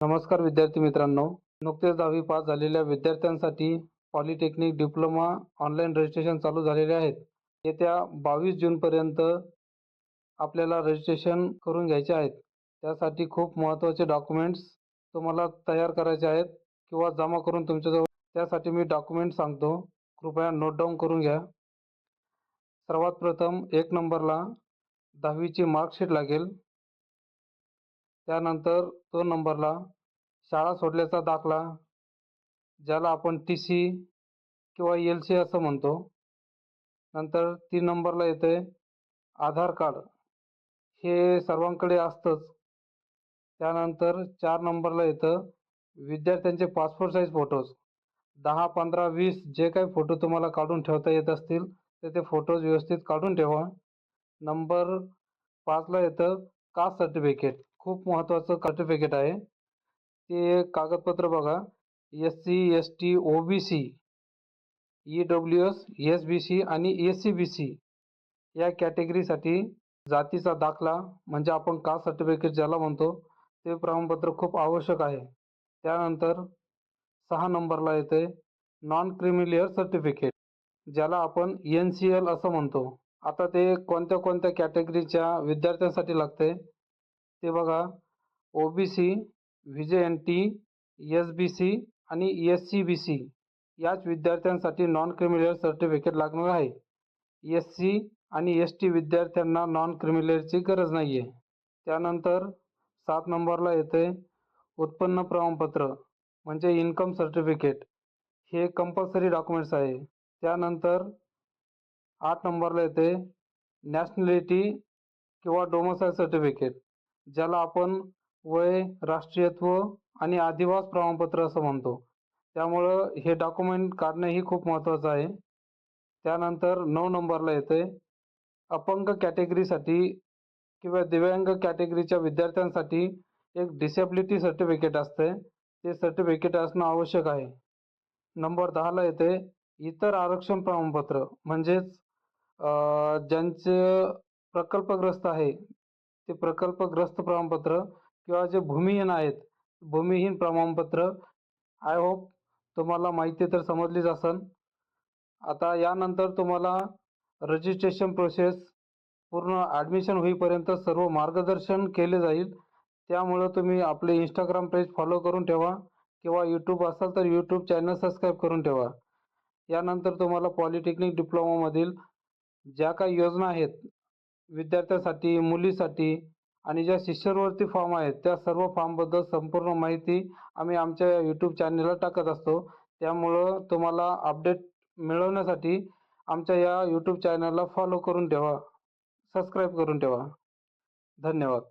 नमस्कार विद्यार्थी मित्रांनो, नुकतेच 10वी पास झालेल्या विद्यार्थ्यांसाठी पॉलिटेक्निक डिप्लोमा ऑनलाईन रजिस्ट्रेशन चालू झालेले आहेत. येत्या 22 जूनपर्यंत आपल्याला रजिस्ट्रेशन करून घ्यायचे आहेत. त्यासाठी खूप महत्त्वाचे डॉक्युमेंट्स तुम्हाला तयार करायचे आहेत किंवा जमा करून तुमच्याजवळ. त्यासाठी मी डॉक्युमेंट सांगतो, कृपया नोट डाऊन करून घ्या. सर्वात प्रथम 1 नंबरला 10वीची मार्कशीट लागेल. त्यानंतर 2 नंबरला शाळा सोडल्याचा दाखला, ज्याला आपण TC किंवा LC असं म्हणतो. नंतर 3 नंबरला येते आधार कार्ड, हे सर्वांकडे असतंच. त्यानंतर 4 नंबरला येतं विद्यार्थ्यांचे पासपोर्ट साईज फोटोज. 10, 15, 20 जे काही फोटो तुम्हाला काढून ठेवता येत असतील तर ते फोटोज व्यवस्थित काढून ठेवा. नंबर 5ला येतं कास्ट सर्टिफिकेट. खूप महत्त्वाचं सर्टिफिकेट आहे. ते कागदपत्र बघा, SC, ST, OBC, EWS, SBC आणि SCBC या कॅटेगरीसाठी जातीचा दाखला म्हणजे आपण कास्ट सर्टिफिकेट ज्याला म्हणतो ते प्रमाणपत्र खूप आवश्यक आहे. त्यानंतर 6 नंबरला येते नॉन क्रिमिलियर सर्टिफिकेट, ज्याला आपण NCL असं म्हणतो. आता ते कोणत्या कोणत्या कॅटेगरीच्या विद्यार्थ्यांसाठी लागते ते बघा. OBC, VJNT, SBC आणि SCBC याच विद्यार्थ्यांसाठी नॉन क्रिमिलियर सर्टिफिकेट लागणार आहे. SC आणि ST विद्यार्थ्यांना नॉन क्रिमिलियरची गरज नाही आहे. त्यानंतर 7 नंबरला येते उत्पन्न प्रमाणपत्र म्हणजे इन्कम सर्टिफिकेट. हे कंपल्सरी डॉक्युमेंट्स आहे. त्यानंतर 8 नंबरला येते नॅशनॅलिटी किंवा डोमिसाईल सर्टिफिकेट, ज्याला आपण वय, राष्ट्रीयत्व आणि अधिवास प्रमाणपत्र असं म्हणतो. त्यामुळं हे डॉक्युमेंट काढणं ही खूप महत्त्वाचं आहे. त्यानंतर 9 नंबरला येते अपंग कॅटेगरीसाठी किंवा दिव्यांग कॅटेगरीच्या विद्यार्थ्यांसाठी एक डिसेबिलिटी सर्टिफिकेट असते. ते सर्टिफिकेट असणं आवश्यक आहे. नंबर 10ला येते इतर आरक्षण प्रमाणपत्र म्हणजेच ज्यांचे प्रकल्पग्रस्त आहे ते प्रकल्पग्रस्त प्रमाणपत्र किंवा जे भूमिहीन आहेत, भूमिहीन प्रमाणपत्र. आय होप तुम्हाला माहिती तर समजलीच असेल. आता यानंतर तुम्हाला रजिस्ट्रेशन प्रोसेस पूर्ण ॲडमिशन होईपर्यंत सर्व मार्गदर्शन केले जाईल. त्यामुळं तुम्ही आपले इंस्टाग्राम पेज फॉलो करून ठेवा किंवा यूट्यूब असेल तर यूट्यूब चॅनल सबस्क्राईब करून ठेवा. यानंतर तुम्हाला पॉलिटेक्निक डिप्लोमामधील ज्या काही योजना आहेत विद्यार्थ्यांसाठी, मुलीसाठी आणि ज्या शिष्यवृत्ती फॉर्म आहेत त्या सर्व फॉर्मबद्दल संपूर्ण माहिती आम्ही आमच्या यूट्यूब चॅनलला टाकत असतो. त्यामुळं तुम्हाला अपडेट मिळवण्यासाठी आमच्या या यूट्यूब चॅनलला फॉलो करून ठेवा, सबस्क्राईब करून ठेवा. धन्यवाद.